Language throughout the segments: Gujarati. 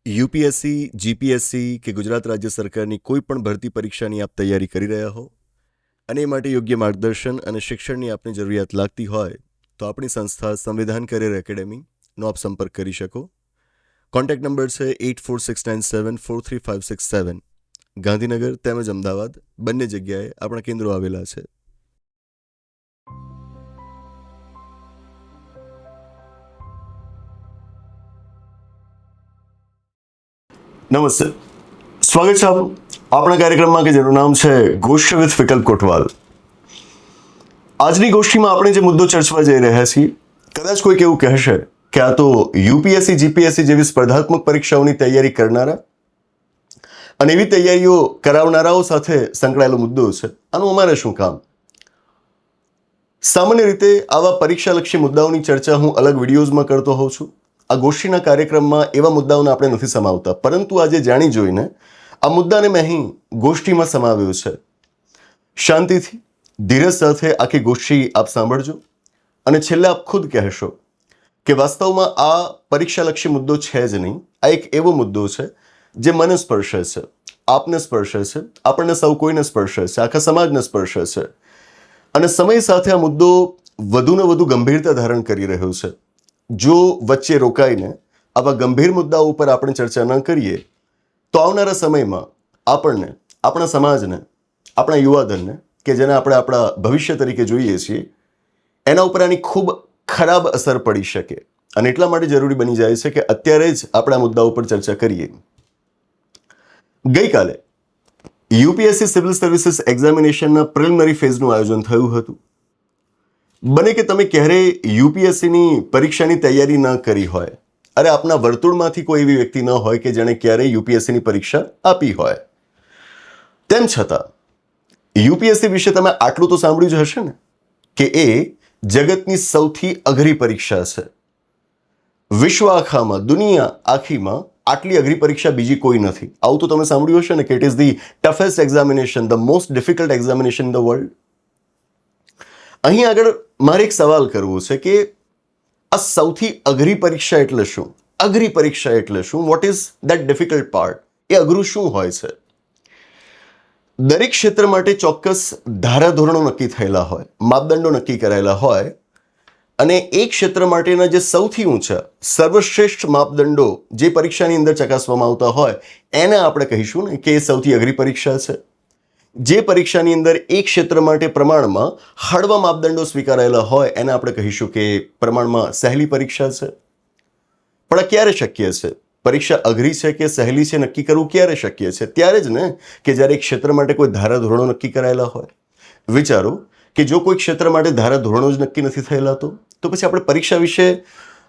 યુપીએસસી, જીપીએસસી કે ગુજરાત રાજ્ય સરકારની કોઈ પણ ભરતી પરીક્ષાની આપ તૈયારી કરી રહ્યા હો અને એ માટે યોગ્ય માર્ગદર્શન અને શિક્ષણની આપને જરૂરિયાત લાગતી હોય તો આપણી સંસ્થા સંવિધાન કરિયર એકેડેમીનો આપ સંપર્ક કરી શકો. કોન્ટેક્ટ નંબર છે 8469743567. ગાંધીનગર તેમજ અમદાવાદ બંને જગ્યાએ આપણા કેન્દ્રો આવેલા છે. નમસ્તે, સ્વાગત છે આપણા કાર્યક્રમમાં કે જેનું નામ છે ગોષ્ઠ વિથ વિકલ્પ કોટવાલ. આજની ગોષ્ઠીમાં આપણે જે મુદ્દો ચર્ચવા જઈ રહ્યા છીએ, કદાચ કોઈક એવું કહેશે કે આ તો યુપીએસસી જીપીએસસી જેવી સ્પર્ધાત્મક પરીક્ષાઓની તૈયારી કરનારા અને એવી તૈયારીઓ કરાવનારાઓ સાથે સંકળાયેલો મુદ્દો છે, આનું અમારે શું કામ? સામાન્ય રીતે આવા પરીક્ષાલક્ષી મુદ્દાઓની ચર્ચા હું અલગ વિડીયોઝમાં કરતો હોઉં છું. આ ગોષ્ઠીના કાર્યક્રમમાં એવા મુદ્દાઓને આપણે નથી સમાવતા, પરંતુ આજે જાણી જોઈને આ મુદ્દાને મેં અહીં ગોષ્ઠીમાં સમાવ્યો છે. શાંતિથી, ધીરજ સાથે આખી ગોષ્ઠી આપ સાંભળજો અને છેલ્લે આપ ખુદ કહેશો કે વાસ્તવમાં આ પરીક્ષાલક્ષી મુદ્દો છે જ નહીં, આ એક એવો મુદ્દો છે જે મને સ્પર્શે છે, આપને સ્પર્શે છે, આપણને સૌ કોઈને સ્પર્શે છે, આખા સમાજને સ્પર્શે છે. અને સમય સાથે આ મુદ્દો વધુને વધુ ગંભીરતા ધારણ કરી રહ્યો છે. જો વચ્ચે રોકાઈને આવા ગંભીર મુદ્દાઓ ઉપર આપણે ચર્ચા ન કરીએ તો આવનારા સમયમાં આપણને, આપણા સમાજને, આપણા યુવાધનને કે જેને આપણે આપણા ભવિષ્ય તરીકે જોઈએ છીએ, એના ઉપર આની ખૂબ ખરાબ અસર પડી શકે. અને એટલા માટે જરૂરી બની જાય છે કે અત્યારે જ આપણે આ મુદ્દા ઉપર ચર્ચા કરીએ. ગઈકાલે યુપીએસસી સિવિલ સર્વિસીસ એક્ઝામિનેશનના પ્રિલિમિનરી ફેઝનું આયોજન થયું હતું. બને કે તમે ક્યારેય યુપીએસસીની પરીક્ષાની તૈયારી ન કરી હોય, અરે આપના વર્તુળમાંથી કોઈ એવી વ્યક્તિ ન હોય કે જેણે ક્યારેય યુપીએસસીની પરીક્ષા આપી હોય. તેમ છતાં યુપીએસસી વિશે તમે આટલું તો સાંભળ્યું જ હશે ને કે એ જગતની સૌથી અઘરી પરીક્ષા છે. વિશ્વ આખામાં, દુનિયા આખીમાં આટલી અઘરી પરીક્ષા બીજી કોઈ નથી. આવું તો તમે સાંભળ્યું હશે ને કે it is the toughest examination, the most difficult examination in the world. અહીં આગળ મારે એક સવાલ કરવો છે કે આ સૌથી અઘરી પરીક્ષા એટલે શું? અઘરી પરીક્ષા એટલે શું? What is that difficult part? એ અઘરું શું હોય છે? દરેક ક્ષેત્ર માટે ચોક્કસ ધારાધોરણો નક્કી થયેલા હોય, માપદંડો નક્કી કરાયેલા હોય અને એક ક્ષેત્ર માટેના જે સૌથી ઊંચા, સર્વશ્રેષ્ઠ માપદંડો જે પરીક્ષાની અંદર ચકાસવામાં આવતા હોય એને આપણે કહીશું ને કે એ સૌથી અઘરી પરીક્ષા છે. જે પરીક્ષાની અંદર એક ક્ષેત્ર માટે પ્રમાણમાં હળવા માપદંડો સ્વીકારાયેલા હોય એને આપણે કહીશું કે પ્રમાણમાં સહેલી પરીક્ષા છે. પણ આ ક્યારે શક્ય છે? પરીક્ષા અઘરી છે કે સહેલી છે નક્કી કરવું ક્યારે શક્ય છે? ત્યારે જ ને કે જ્યારે એક ક્ષેત્ર માટે કોઈ ધારાધોરણો નક્કી કરાયેલા હોય. વિચારો કે જો કોઈ ક્ષેત્ર માટે ધારાધોરણો જ નક્કી નથી થયેલા તો પછી આપણે પરીક્ષા વિશે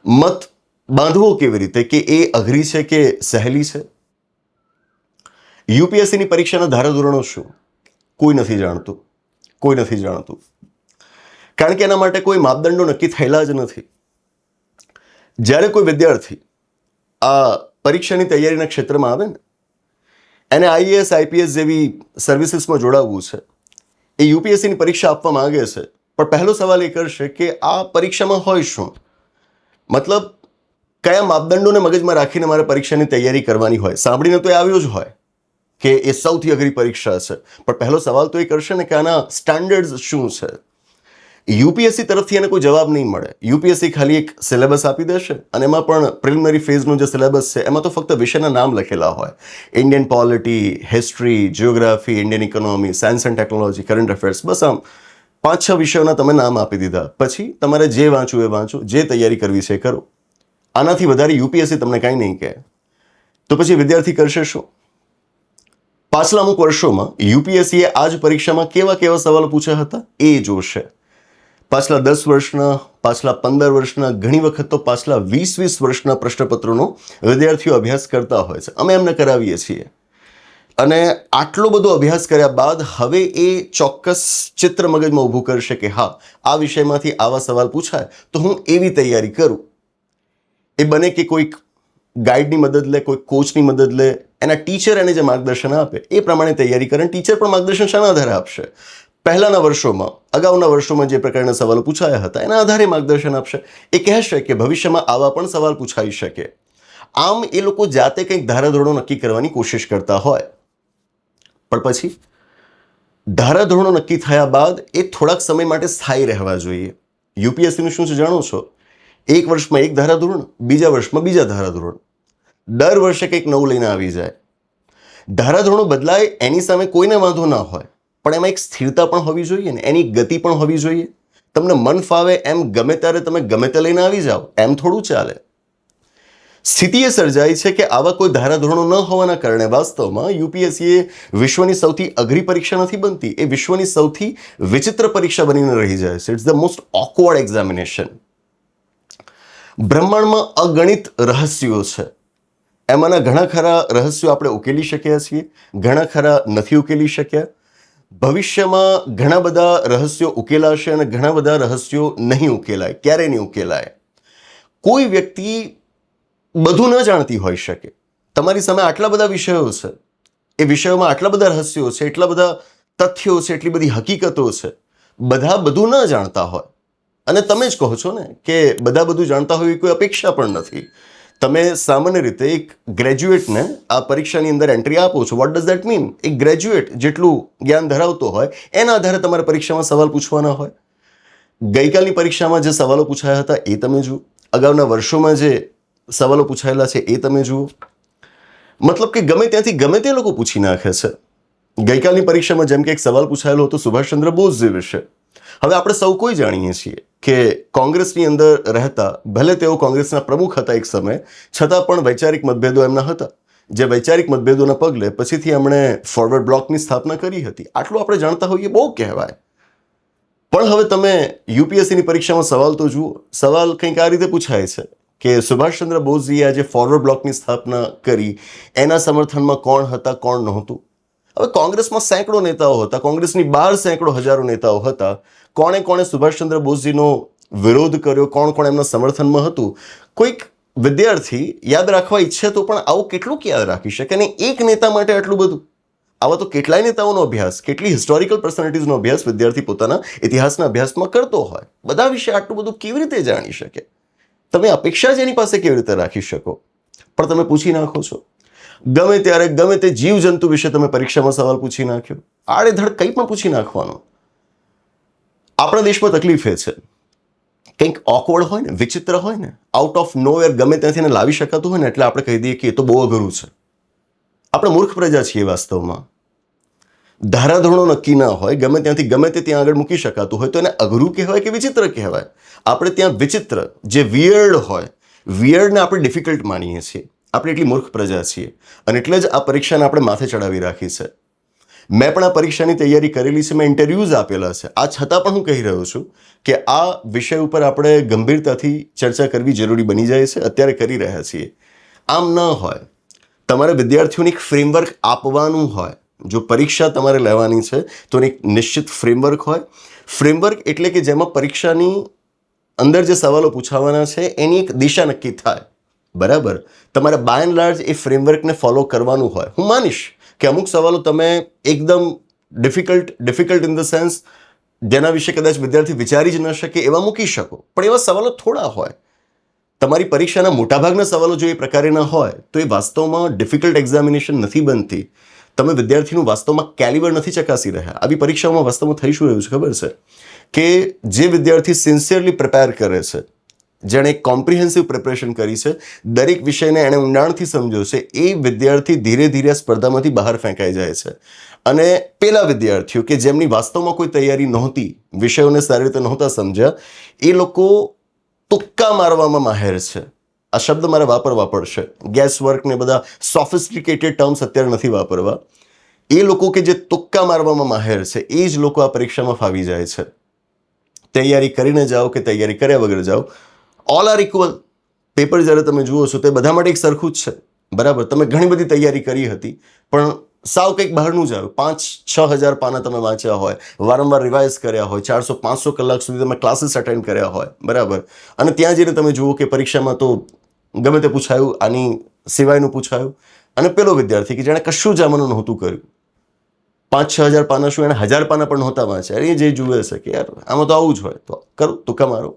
મત બાંધવો કેવી રીતે કે એ અઘરી છે કે સહેલી છે? યુપીએસસીની પરીક્ષાના ધારાધોરણો શું? કોઈ નથી જાણતું, કોઈ નથી જાણતું. કારણ કે એના માટે કોઈ માપદંડો નક્કી થયેલા જ નથી. જ્યારે કોઈ વિદ્યાર્થી આ પરીક્ષાની તૈયારીના ક્ષેત્રમાં આવે ને, એને આઈએએસ આઈપીએસ જેવી સર્વિસીસમાં જોડાવવું છે, એ યુપીએસસીની પરીક્ષા આપવા માંગે છે, પણ પહેલો સવાલ એ કરશે કે આ પરીક્ષામાં હોય શું? મતલબ કયા માપદંડોને મગજમાં રાખીને મારે પરીક્ષાની તૈયારી કરવાની હોય? સાંભળીને તો એ આવ્યો જ હોય કે એ સૌથી અઘરી પરીક્ષા છે, પણ પહેલો સવાલ તો એ કરશે ને કે આના સ્ટાન્ડર્ડ્સ શું છે? યુપીએસસી તરફથી એને કોઈ જવાબ નહીં મળે. યુપીએસસી ખાલી એક સિલેબસ આપી દેશે અને એમાં પણ પ્રિલિમિનરી ફેઝનો જે સિલેબસ છે એમાં તો ફક્ત વિષયના નામ લખેલા હોય. Indian polity, history, geography, Indian economy, science and technology, current affairs, બસ આમ 5-6 વિષયોના તમે નામ આપી દીધા. પછી તમારે જે વાંચવું એ વાંચો, જે તૈયારી કરવી છે એ કરો. આનાથી વધારે યુપીએસસી તમને કાંઈ નહીં કહે. તો પછી વિદ્યાર્થી કરશે શું? પાછલા અમુક વર્ષોમાં યુપીએસસીએ આ જ પરીક્ષામાં કેવા કેવા સવાલો પૂછ્યા હતા એ જોશે. પાછલા 10 વર્ષના, પાછલા 15 વર્ષના, ઘણી વખત તો પાછલા 20 વર્ષના પ્રશ્નપત્રોનો વિદ્યાર્થીઓ અભ્યાસ કરતા હોય છે. અમે એમને કરાવીએ છીએ. અને આટલો બધો અભ્યાસ કર્યા બાદ હવે એ ચોક્કસ ચિત્ર મગજમાં ઊભું કરશે કે હા, આ વિષયમાંથી આવા સવાલ પૂછાય તો હું એવી તૈયારી કરું. એ બને કે કોઈક ગાઈડની મદદ લે, કોઈ કોચની મદદ લે, એના ટીચર એને જે માર્ગદર્શન આપે એ પ્રમાણે તૈયારી કરે. ટીચર પણ માર્ગદર્શન શાના આધારે આપશે? પહેલાના વર્ષોમાં, અગાઉના વર્ષોમાં જે પ્રકારના સવાલો પૂછાયા હતા એના આધારે માર્ગદર્શન આપશે. એ કહેશે કે ભવિષ્યમાં આવા પણ સવાલ પૂછાઈ શકે. આમ એ લોકો જાતે કંઈક ધારાધોરણો નક્કી કરવાની કોશિશ કરતા હોય, પણ પછી ધારાધોરણો નક્કી થયા બાદ એ થોડાક સમય માટે સ્થાયી રહેવા જોઈએ. યુપીએસસીનું શું છે જાણો છો? એક વર્ષમાં એક ધારાધોરણ, બીજા વર્ષમાં બીજા ધારાધોરણ, દર વર્ષે કંઈક નવું લઈને આવી જાય. ધારાધોરણો બદલાય એની સામે કોઈને વાંધો ના હોય, પણ એમાં એક સ્થિરતા પણ હોવી જોઈએ ને, એની ગતિ પણ હોવી જોઈએ. તમને મન ફાવે એમ ગમે ત્યારે તમે ગમે તે લઈને આવી જાઓ, એમ થોડું ચાલે. સ્થિતિ એ સર્જાઈ છે કે આવા કોઈ ધારાધોરણો ન હોવાના કારણે વાસ્તવમાં યુપીએસસી એ વિશ્વની સૌથી અઘરી પરીક્ષા નથી બનતી, એ વિશ્વની સૌથી વિચિત્ર પરીક્ષા બનીને રહી જાય છે. It's the most awkward examination. બ્રહ્માંડમાં અગણિત રહસ્યો છે, એમાંના ઘણા ખરા રહસ્યો આપણે ઉકેલી શક્યા છીએ, ઘણા ખરા નથી ઉકેલી શક્યા. ભવિષ્યમાં ઘણા બધા રહસ્યો ઉકેલાશે અને ઘણા બધા રહસ્યો નહીં ઉકેલાય, ક્યારે નહીં ઉકેલાય. કોઈ વ્યક્તિ બધું ન જાણતી હોઈ શકે. તમારી સામે આટલા બધા વિષયો છે, એ વિષયોમાં આટલા બધા રહસ્યો છે, એટલા બધા તથ્યો છે, એટલી બધી હકીકતો છે, બધા બધું ન જાણતા હોય. અને તમે જ કહો છો ને કે બધા બધું જાણતા હોય એવી કોઈ અપેક્ષા પણ નથી. તમે સામાન્ય રીતે એક ગ્રેજ્યુએટને આ પરીક્ષાની અંદર એન્ટ્રી આપો છો. What does that mean? એક ગ્રેજ્યુએટ જેટલું જ્ઞાન ધરાવતો હોય એના આધારે તમારે પરીક્ષામાં સવાલ પૂછવાના હોય. ગઈકાલની પરીક્ષામાં જે સવાલો પૂછાયા હતા એ તમે જુઓ, અગાઉના વર્ષોમાં જે સવાલો પૂછાયેલા છે એ તમે જુઓ. મતલબ કે ગમે ત્યાંથી ગમે તે લોકો પૂછી નાખે છે. ગઈકાલની પરીક્ષામાં જેમ કે એક સવાલ પૂછાયેલો હતો સુભાષચંદ્ર બોઝજી વિશે. હવે આપણે સૌ કોઈ જાણીએ છીએ કે કોંગ્રેસની અંદર રહેતા, ભલે તેઓ કોંગ્રેસના પ્રમુખ હતા એક સમયે, છતાં પણ વૈચારિક મતભેદો એમના હતા. જે વૈચારિક મતભેદોના પગલે પછીથી એમણે ફોરવર્ડ બ્લોકની સ્થાપના કરી હતી. આટલું આપણે જાણતા હોઈએ બહુ કહેવાય. પણ હવે તમે યુપીએસસીની પરીક્ષામાં સવાલ તો જુઓ. સવાલ કંઈક આ રીતે પૂછાય છે કે સુભાષચંદ્ર બોઝજીએ આજે ફોરવર્ડ બ્લોકની સ્થાપના કરી, એના સમર્થનમાં કોણ હતા, કોણ નહોતું. હવે કોંગ્રેસમાં સેંકડો નેતાઓ હતા, કોંગ્રેસની બહાર સેંકડો હજારો નેતાઓ હતા. કોણે કોણે સુભાષચંદ્ર બોઝજીનો વિરોધ કર્યો, કોણ કોણ એમના સમર્થનમાં હતું, કોઈક વિદ્યાર્થી યાદ રાખવા ઈચ્છે તો પણ આવું કેટલું યાદ રાખી શકે? અને એક નેતા માટે આટલું બધું? આવા તો કેટલાય નેતાઓનો અભ્યાસ, કેટલી હિસ્ટોરિકલ પર્સનાલિટીઝનો અભ્યાસ વિદ્યાર્થી પોતાના ઇતિહાસના અભ્યાસમાં કરતો હોય. બધા વિશે આટલું બધું કેવી રીતે જાણી શકે? તમે અપેક્ષા જ એની પાસે કેવી રીતે રાખી શકો? પણ તમે પૂછી નાખો છો. ગમે ત્યારે ગમે તે જીવજંતુ વિશે તમે પરીક્ષામાં સવાલ પૂછી નાખ્યો, આડેધડ કંઈ પણ પૂછી નાખવાનો. આપણા દેશમાં તકલીફ એ છે, કંઈક ઓકવર્ડ હોય ને, વિચિત્ર હોય ને, આઉટ ઓફ નોવેર ગમે ત્યાંથી એને લાવી શકાતું હોય ને, એટલે આપણે કહી દઈએ કે એ તો બહુ અઘરું છે. આપણે મૂર્ખ પ્રજા છીએ વાસ્તવમાં. ધારાધોરણો નક્કી ના હોય, ગમે ત્યાંથી ગમે તે ત્યાં આગળ મૂકી શકાતું હોય તો એને અઘરું કહેવાય કે વિચિત્ર કહેવાય? આપણે ત્યાં વિચિત્ર, જે વિયર્ડ હોય, વિયર્ડને આપણે ડિફિકલ્ટ માનીએ છીએ. આપણે એટલી મૂર્ખ પ્રજા છીએ અને એટલે જ આ પરીક્ષાને આપણે માથે ચડાવી રાખી છે. મેં પણ આ પરીક્ષાની તૈયારી કરેલી છે, મેં ઇન્ટરવ્યૂઝ આપેલા છે. આ છતાં પણ હું કહી રહ્યો છું કે આ વિષય ઉપર આપણે ગંભીરતાથી ચર્ચા કરવી જરૂરી બની જાય છે, અત્યારે કરી રહ્યા છીએ. આમ ન હોય. તમારે વિદ્યાર્થીઓને એક ફ્રેમવર્ક આપવાનું હોય. જો પરીક્ષા તમારે લેવાની છે તો એક નિશ્ચિત ફ્રેમવર્ક હોય. ફ્રેમવર્ક એટલે કે જેમાં પરીક્ષાની અંદર જે સવાલો પૂછાવાના છે એની એક દિશા નક્કી થાય. બરાબર? તમારે બાય એન્ડ લાર્જ એ ફ્રેમવર્કને ફોલો કરવાનું હોય. હું માનીશ કે અમુક સવાલો તમે એકદમ ડિફિકલ્ટ ઇન ધ સેન્સ જેના વિશે કદાચ વિદ્યાર્થી વિચારી જ ન શકે એવા મૂકી શકો, પણ એવા સવાલો થોડા હોય. તમારી પરીક્ષાના મોટાભાગના સવાલો જો એ પ્રકારેના હોય તો એ વાસ્તવમાં ડિફિકલ્ટ એક્ઝામિનેશન નથી બનતી. તમે વિદ્યાર્થીનું વાસ્તવમાં કેલિબર નથી ચકાસી રહ્યા. આવી પરીક્ષાઓમાં વાસ્તવમાં થઈ શું રહ્યું છે ખબર છે? કે જે વિદ્યાર્થી સિન્સિયરલી પ્રિપેર કરે છે, જેણે એક કોમ્પ્રિહેન્સિવ પ્રિપરેશન કરી છે, દરેક વિષયને એણે ઊંડાણથી સમજ્યો છે, એ વિદ્યાર્થી ધીરે ધીરે સ્પર્ધામાંથી બહાર ફેંકાઈ જાય છે. અને પેલા વિદ્યાર્થીઓ કે જેમની વાસ્તવમાં કોઈ તૈયારી નહોતી, વિષયોને સારી રીતે નહોતા સમજ્યા, એ લોકો તુક્કા મારવામાં માહેર છે. આ શબ્દ મારે વાપરવા પડશે. ગેસ વર્ક ને બધા સોફિસ્ટિકેટેડ ટર્મ્સ અત્યારે નથી વાપરવા. એ લોકો કે જે તુક્કા મારવામાં માહેર છે એ જ લોકો આ પરીક્ષામાં ફાવી જાય છે. તૈયારી કરીને જાઓ કે તૈયારી કર્યા વગર જાઓ, ઓલ આર ઇક્વલ. પેપર જ્યારે તમે જુઓ છો તે બધા માટે એક સરખું જ છે. બરાબર? તમે ઘણી બધી તૈયારી કરી હતી પણ સાવ કંઈક બહારનું જ આવ્યું. 5-6 હજાર પાના તમે વાંચ્યા હોય, વારંવાર રિવાઇઝ કર્યા હોય, 400-500 કલાક સુધી તમે ક્લાસીસ અટેન્ડ કર્યા હોય, બરાબર, અને ત્યાં જઈને તમે જુઓ કે પરીક્ષામાં તો ગમે તે પૂછાયું, આની સિવાયનું પૂછાયું, અને પેલો વિદ્યાર્થી કે જેણે કશું જવાનું નહોતું કર્યું, 5-6 હજાર પાના શું એણે 1000 પાના પણ નહોતા વાંચ્યા, એ જે જુએ છે કે યાર આમાં તો આવું જ હોય, તો કરું તુક્કા મારો.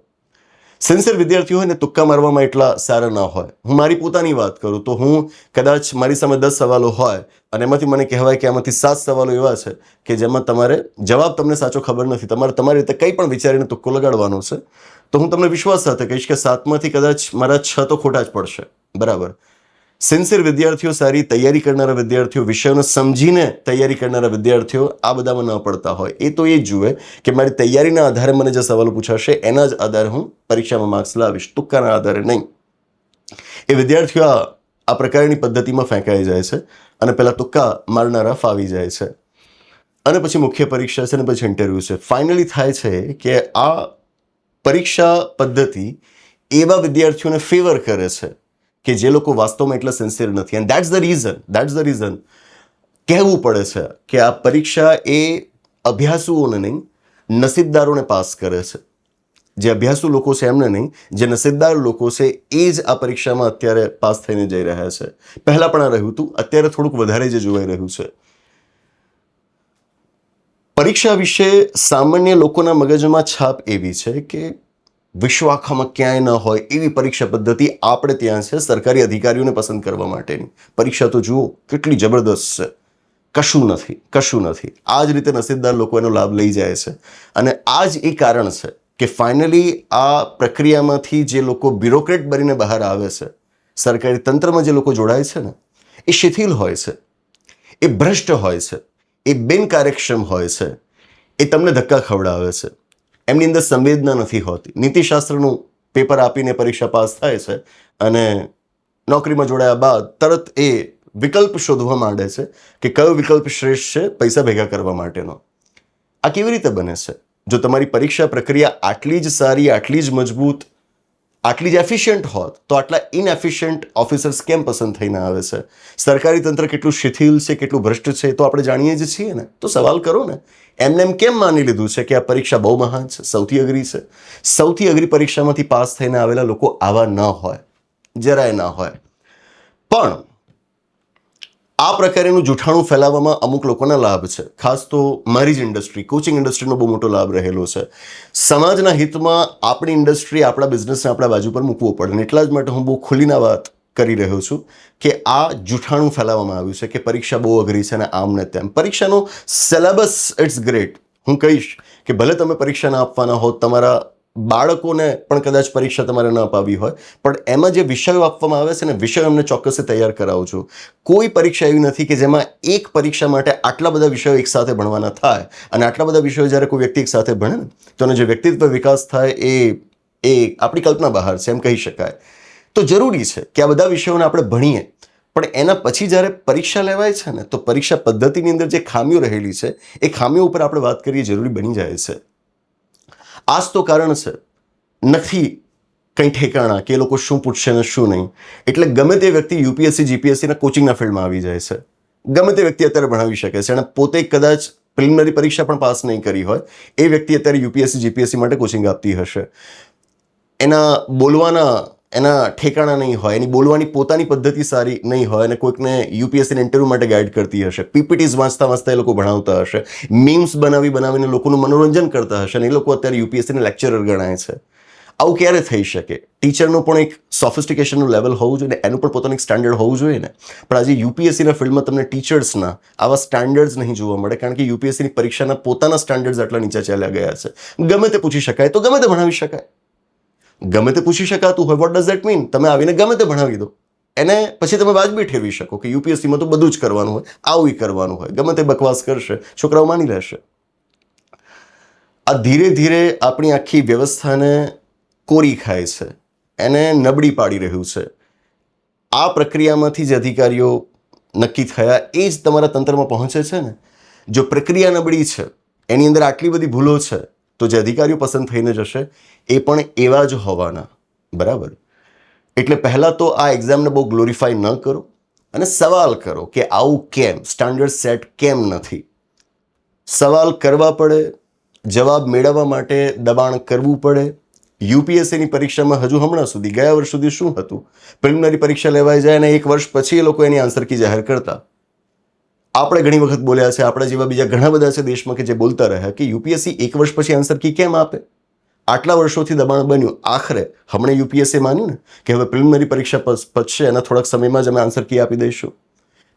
સિન્સિયર વિદ્યાર્થીઓ હોય ને તુક્કા મારવામાં એટલા સારા ન હોય. હું મારી પોતાની વાત કરું તો હું કદાચ મારી સામે 10 સવાલો હોય અને એમાંથી મને કહેવાય કે આમાંથી 7 સવાલો એવા છે કે જેમાં તમારે જવાબ તમને સાચો ખબર નથી, તમારે તમારી રીતે કંઈ પણ વિચારીને તુક્કો લગાડવાનો છે, તો હું તમને વિશ્વાસ સાથે કહીશ કે 7માંથી કદાચ મારા 6 તો ખોટા જ પડશે. બરાબર. સિન્સિયર વિદ્યાર્થીઓ, સારી તૈયારી કરનારા વિદ્યાર્થીઓ, વિષયોને સમજીને તૈયારી કરનારા વિદ્યાર્થીઓ આ બધામાં ન પડતા હોય. એ તો એ જ જુએ કે મારી તૈયારીના આધારે મને જે સવાલો પૂછાશે એના જ આધારે હું પરીક્ષામાં માર્ક્સ લાવીશ, તુક્કાના આધારે નહીં. એ વિદ્યાર્થીઓ આ પ્રકારની પદ્ધતિમાં ફેંકાઈ જાય છે અને પેલા તુક્કા મારનારા ફાવી જાય છે. અને પછી મુખ્ય પરીક્ષા છે અને પછી ઇન્ટરવ્યૂ છે. ફાઇનલી થાય છે કે આ પરીક્ષા પદ્ધતિ એવા વિદ્યાર્થીઓને ફેવર કરે છે કે જે લોકો વાસ્તવમાં એટલા સિન્સિયર નથી. એન્ડ દેટ્સ ધ રીઝન કહેવું પડે છે કે આ પરીક્ષા એ અભ્યાસુઓને નહીં, નસીબદારોને પાસ કરે છે. જે અભ્યાસુ લોકો છે એમને નહીં, જે નસીબદાર લોકો છે એ જ આ પરીક્ષામાં અત્યારે પાસ થઈને જઈ રહ્યા છે. પહેલાં પણ આ રહ્યું હતું, અત્યારે થોડુંક વધારે જે જોવાઈ રહ્યું છે. પરીક્ષા વિશે સામાન્ય લોકોના મગજમાં છાપ એવી છે કે વિશ્વ આખામાં ક્યાંય ન હોય એવી પરીક્ષા પદ્ધતિ આપણે ત્યાં છે સરકારી અધિકારીઓને પસંદ કરવા માટેની. પરીક્ષા તો જુઓ કેટલી જબરદસ્ત છે. કશું નથી. આ જ રીતે નસીબદાર લોકો એનો લાભ લઈ જાય છે. અને આ જ એ કારણ છે કે ફાઇનલી આ પ્રક્રિયામાંથી જે લોકો બ્યુરોક્રેટ બનીને બહાર આવે છે, સરકારી તંત્રમાં જે લોકો જોડાય છે ને, એ શિથિલ હોય છે, એ ભ્રષ્ટ હોય છે, એ બિનકાર્યક્ષમ હોય છે, એ તમને ધક્કા ખવડાવે છે. એમની અંદર સંવેદના નથી હોતી. નીતિશાસ્ત્રનું પેપર આપીને પરીક્ષા પાસ થાય છે અને નોકરીમાં જોડાયા બાદ તરત એ વિકલ્પ શોધવા માંડે છે કે કયો વિકલ્પ શ્રેષ્ઠ છે પૈસા ભેગા કરવા માટેનો. આ કેવી રીતે બને છે? જો તમારી પરીક્ષા પ્રક્રિયા આટલી જ સારી, આટલી જ મજબૂત, આટલી જ એફિશિયન્ટ હોત તો આટલા ઇનએફિશિયન્ટ ઓફિસર્સ કેમ પસંદ થઈને આવે છે? સરકારી તંત્ર કેટલું શિથિલ છે, કેટલું ભ્રષ્ટ છે તો આપણે જાણીએ જ છીએ ને. તો સવાલ કરો ને, એમ કેમ માની લીધું છે કે આ પરીક્ષા બહુ મહાન છે, સૌથી અઘરી છે? સૌથી અઘરી પરીક્ષામાંથી પાસ થઈને આવેલા લોકો આવા ન હોય, જરાય ના હોય. પણ આ પ્રકારેનું જૂઠાણું ફેલાવવામાં અમુક લોકોના લાભ છે. ખાસ તો મારી જ ઇન્ડસ્ટ્રી, કોચિંગ ઇન્ડસ્ટ્રીનો બહુ મોટો લાભ રહેલો છે. સમાજના હિતમાં આપણી ઇન્ડસ્ટ્રી, આપણા બિઝનેસને આપણા બાજુ પર મૂકવો પડે. અને એટલા જ માટે હું બહુ ખુલ્લીના વાત કરી રહ્યો છું કે આ જૂઠાણું ફેલાવવામાં આવ્યું છે કે પરીક્ષા બહુ અઘરી છે અને આમ ને તેમ. પરીક્ષાનો સિલેબસ ઇટ્સ ગ્રેટ. હું કહીશ કે ભલે તમે પરીક્ષા ના આપવાના હો, તમારા બાળકોને પણ કદાચ પરીક્ષા તમારે ન અપાવી હોય, પણ એમાં જે વિષયો આપવામાં આવે છે ને, વિષયો એમને ચોક્કસ તૈયાર કરાવજો. કોઈ પરીક્ષા એવી નથી કે જેમાં એક પરીક્ષા માટે આટલા બધા વિષયો એકસાથે ભણવાના થાય. અને આટલા બધા વિષયો જ્યારે કોઈ વ્યક્તિ એકસાથે ભણે ને તો એનો જે વ્યક્તિત્વ વિકાસ થાય એ આપણી કલ્પના બહાર છે એમ કહી શકાય. તો જરૂરી છે કે આ બધા વિષયોને આપણે ભણીએ, પણ એના પછી જ્યારે પરીક્ષા લેવાય છે ને તો પરીક્ષા પદ્ધતિની અંદર જે ખામીઓ રહેલી છે એ ખામીઓ ઉપર આપણે વાત કરીએ જરૂરી બની જાય છે. આ જ તો કારણ છે, નથી કંઈ ઠેકાણા કે એ લોકો શું પૂછશે ને શું નહીં. એટલે ગમે તે વ્યક્તિ યુપીએસસી જીપીએસસીના કોચિંગના ફિલ્ડમાં આવી જાય છે. ગમે તે વ્યક્તિ અત્યારે ભણાવી શકે છે અને પોતે કદાચ પ્રિલિમિનરી પરીક્ષા પણ પાસ નહીં કરી હોય એ વ્યક્તિ અત્યારે યુપીએસસી જીપીએસસી માટે કોચિંગ આપતી હશે. એના બોલવાના એના ઠેકાણા નહીં હોય, એની બોલવાની પોતાની પદ્ધતિ સારી નહીં હોય અને કોઈકને યુપીએસસીના ઇન્ટરવ્યૂ માટે ગાઈડ કરતી હશે, પીપીટીઝ વાંચતા એ લોકો ભણાવતા હશે, મીમ્સ બનાવીને લોકોનું મનોરંજન કરતા હશે અને એ લોકો અત્યારે યુપીએસસીના લેક્ચરર ગણાય છે. આવું ક્યારે થઈ શકે? ટીચરનું પણ એક સોફિસ્ટિકેશનનું લેવલ હોવું જોઈએ ને, એનું પણ પોતાનું એક સ્ટાન્ડર્ડ હોવું જોઈએ ને. પણ આજે યુપીએસસીના ફિલ્ડમાં તમને ટીચર્સના આવા સ્ટાન્ડર્ડ્સ નહીં જોવા મળે, કારણ કે યુપીએસસીની પરીક્ષાના પોતાના સ્ટાન્ડર્ડ્સ આટલા નીચે ચાલ્યા ગયા છે. ગમે તે પૂછી શકાય તો ગમે તે ભણાવી શકાય. ગમે તે પૂછી શકાતું હોય, વોટ ડઝ ધેટ મીન? તમે આવીને ગમે તે ભણાવી દો. એને પછી તમે વાજબી ઠેરવી શકો કે યુપીએસસીમાં તો બધું જ કરવાનું હોય, આવું કરવાનું હોય. ગમે તે બકવાસ કરશે, છોકરાઓ માની લેશે. આ ધીરે ધીરે આપણી આખી વ્યવસ્થાને કોરી ખાય છે, એને નબળી પાડી રહ્યું છે. આ પ્રક્રિયામાંથી જે અધિકારીઓ નક્કી થયા એ જ તમારા તંત્રમાં પહોંચે છે ને. જો પ્રક્રિયા નબળી છે, એની અંદર આટલી બધી ભૂલો છે, તો જે અધિકારીઓ પસંદ થઈને જશે એ પણ એવા જ હોવાના. બરાબર? એટલે પહેલાં તો આ એક્ઝામને બહુ ગ્લોરીફાઈ ન કરો અને સવાલ કરો કે આવું કેમ, સ્ટાન્ડર્ડ સેટ કેમ નથી. સવાલ કરવા પડે, જવાબ મેળવવા માટે દબાણ કરવું પડે. યુપીએસસીની પરીક્ષામાં હજુ હમણાં સુધી, ગયા વર્ષ સુધી શું હતું? પ્રિલિમિનરી પરીક્ષા લેવાઈ જાય અને 1 વર્ષ પછી એ લોકો એની આન્સર કી જાહેર કરતા. આપણે ઘણી વખત બોલ્યા છે, આપણા જેવા બીજા ઘણા બધા છે દેશમાં કે જે બોલતા રહ્યા કે યુપીએસસી 1 વર્ષ પછી આન્સર કી કેમ આપે? આટલા વર્ષોથી દબાણ બન્યું, આખરે હમણાં યુપીએસએ માન્યું ને કે હવે પ્રિલિમિનરી પરીક્ષા પતશે એના થોડાક સમયમાં જ અમે આન્સર કી આપી દઈશું.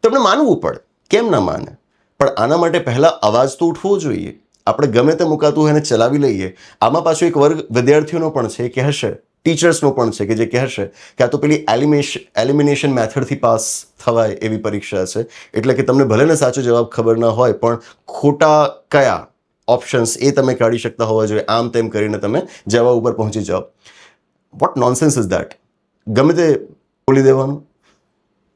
તમને માનવું પડે, કેમ ના માને? પણ આના માટે પહેલાં અવાજ તો ઉઠવો જોઈએ. આપણે ગમે તે મુકાતું હોય એને ચલાવી લઈએ. આમાં પાછો એક વર્ગ વિદ્યાર્થીઓનો પણ છે કે હશે, ટીચર્સનો પણ છે કે જે કહેશે કે આ તો પેલી એલિમિનેશન મેથડથી પાસ થવાય એવી પરીક્ષા છે, એટલે કે તમને ભલે ને સાચો જવાબ ખબર ના હોય પણ ખોટા કયા ઓપ્શન્સ એ તમે કાઢી શકતા હોવા જોઈએ, આમ તેમ કરીને તમે જવાબ ઉપર પહોંચી જાઓ. What nonsense is that? ગમે તે બોલી દેવાનું.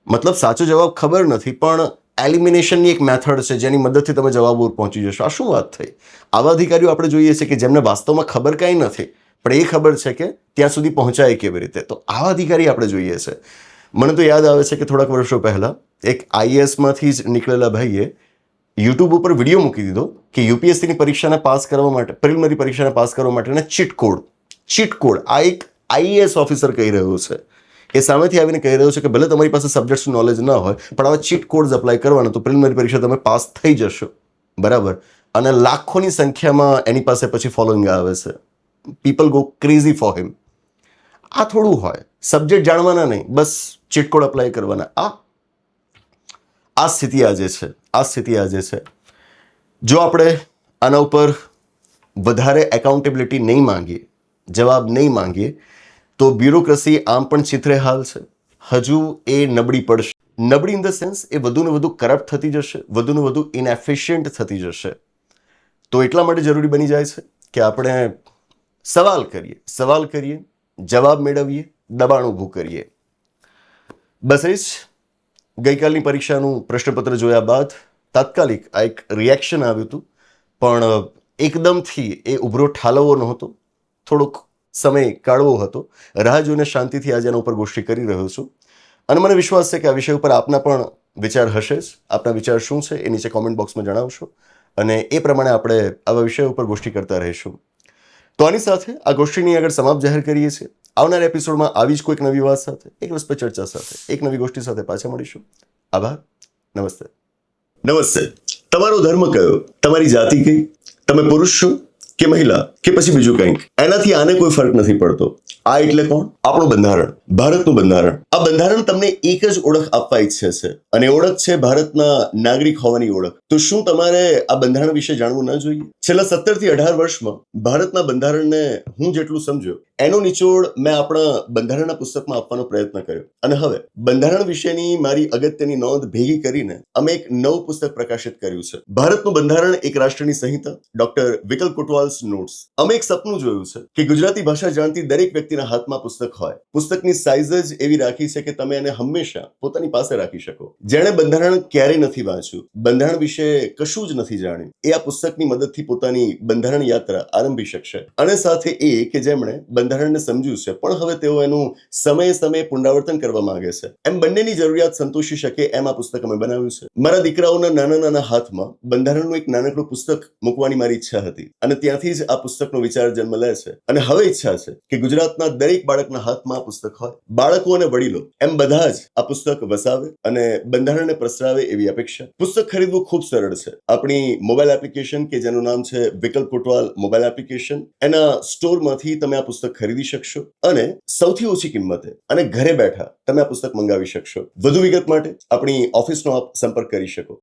મતલબ સાચો જવાબ ખબર નથી પણ એલિમિનેશનની એક મેથડ છે જેની મદદથી તમે જવાબ ઉપર પહોંચી જશો. આ શું વાત થઈ? આવા અધિકારીઓ આપણે જોઈએ છે કે જેમને વાસ્તવમાં ખબર કાંઈ નથી પણ એ ખબર છે કે ત્યાં સુધી પહોંચાય કેવી રીતે. તો આવા અધિકારી આપણે જોઈએ છે. મને તો યાદ આવે છે કે થોડાક વર્ષો પહેલાં એક આઈએએસમાંથી જ નીકળેલા ભાઈએ યુટ્યુબ ઉપર વિડીયો મૂકી દીધો કે યુપીએસસીની પરીક્ષાને પાસ કરવા માટે, પ્રિલિમિનરી પરીક્ષાને પાસ કરવા માટેના ચીટ કોડ આ એક આઈએએસ ઓફિસર કહી રહ્યો છે. એ સામેથી આવીને કહી રહ્યો છે કે ભલે તમારી પાસે સબ્જેક્ટનું નોલેજ ન હોય પણ આવા ચીટ કોડ્સ અપ્લાય કરવાના તો પ્રિલિમિનરી પરીક્ષા તમે પાસ થઈ જશો, બરાબર. અને લાખોની સંખ્યામાં એની પાસે પછી ફોલોઈંગ આવે છે. People go crazy for him. આ થોડું હોય, સબ્જેક્ટ જાણવાના નહીં, બસ ચીટ કોડ અપ્લાય કરવાના. આ સ્થિતિ આજે છે. જો આપણે આના ઉપર વધારે એકાઉન્ટેબિલિટી નહીં માંગીએ, જવાબ નહીં માંગીએ તો બ્યુરોક્રસી આમ પણ ચિત્રે હાલ છે, હજુ એ નબળી પડશે. નબળી ઇન ધ સેન્સ એ વધુને વધુ કરપ્ટ થતી જશે, વધુને વધુ ઇનએફિશિયન્ટ થતી જશે. તો એટલા માટે જરૂરી બની જાય છે કે આપણે સવાલ કરીએ, જવાબ મેળવીએ, દબાણ ઊભું કરીએ. બસ એ જ. ગઈકાલની પરીક્ષાનું પ્રશ્નપત્ર જોયા બાદ તાત્કાલિક આ એક રિએક્શન આવ્યું હતું, પણ એકદમથી એ ઉભરો ઠાલવવો નહોતો, થોડોક સમય કાઢવો હતો. રાહ જોઈને શાંતિથી આજે એના ઉપર ગોષ્ઠી કરી રહ્યો છું અને મને વિશ્વાસ છે કે આ વિષય ઉપર આપના પણ વિચાર હશે જ. આપના વિચાર શું છે એ નીચે કોમેન્ટ બોક્સમાં જણાવશો અને એ પ્રમાણે આપણે આવા વિષય ઉપર ગોષ્ઠી કરતા રહીશું. તો આની સાથે આ ગોષ્ઠીની આગળ સમાપ્ત જાહેર કરીએ છીએ. આવનાર એપિસોડમાં આવી જ કોઈક નવી વાત સાથે, એક રસપ્રદ ચર્ચા સાથે, એક નવી ગોષ્ઠી સાથે પાછા મળીશું. આભાર. નમસ્તે. તમારો ધર્મ કયો? તમારી જાતિ કઈ? તમે પુરુષ છો કે મહિલા કે પછી બીજું કંઈક? એનાથી આને કોઈ ફરક નથી પડતો. આ એટલે કોણ? આપણું બંધારણ, ભારતનું બંધારણ. આ બંધારણ તમને એક જ ઓળખ આપવા ઈચ્છે છે અને ઓળખ છે ભારતના નાગરિક હોવાની ઓળખ. તો શું તમારે આ બંધારણ વિશે જાણવું ન જોઈએ? છેલ્લા 17 થી 18 વર્ષમાં ભારતના બંધારણને હું જેટલું સમજ્યો એનો નિચોડ મેં આપણા બંધારણના પુસ્તકમાં આપવાનો પ્રયત્ન કર્યો અને હવે બંધારણ વિશેની મારી અગત્યની નોંધ ભેગી કરીને અમે એક નવું પુસ્તક પ્રકાશિત કર્યું છે. ભારતનું બંધારણ એક રાષ્ટ્રની સંહિતા, ડોક્ટર વિકલ કોટવાલ્સ નોટ્સ. અમે એક સપનું જોયું છે કે ગુજરાતી ભાષા જાણતી દરેક વ્યક્તિના હાથમાં પુસ્તક હોય. પુસ્તકની સાઇઝ જ એવી રાખી છે કે તમે એને હંમેશા પોતાની પાસે રાખી શકો. જેણે બંધારણ ક્યારેય નથી વાંચ્યું, બંધારણ વિશે કશું જ નથી જાણ્યું, એ આ પુસ્તકની મદદથી પોતાની બંધારણ યાત્રા આરંભી શકશે. અને સાથે એ કે જેમણે બંધારણને સમજ્યું છે પણ હવે તેઓ એનું સમયે પુનરાવર્તન કરવા માંગે છે, એમ બંનેની જરૂરિયાત સંતોષી શકે એમ આ પુસ્તક અમે બનાવ્યું છે. મારા દીકરાઓના નાના હાથમાં બંધારણનું એક નાનકડું પુસ્તક મૂકવાની મારી ઈચ્છા હતી અને ત્યાંથી જ આ પુસ્તકનો વિચાર જન્મ લે છે. અને હવે ઈચ્છા છે કે ગુજરાતના દરેક બાળકના હાથમાં આ પુસ્તક હોય. બાળકો અને વડીલો એમ બધા જ આ પુસ્તક વસાવે અને બંધારણને પ્રસરાવે એવી અપેક્ષા. પુસ્તક ખરીદવું ખૂબ સરળ છે. આપણી મોબાઈલ એપ્લિકેશન કે જેનું નામ છે વિકલ્પ કોટવાલ મોબાઈલ એપ્લિકેશન, એના સ્ટોરમાંથી તમે આ પુસ્તક ખરીદી શકશો અને સૌથી ઓછી કિંમતે અને ઘરે બેઠા તમે આ પુસ્તક મંગાવી શકશો. વધુ વિગત માટે આપણી ઓફિસનો આપ સંપર્ક કરી શકો.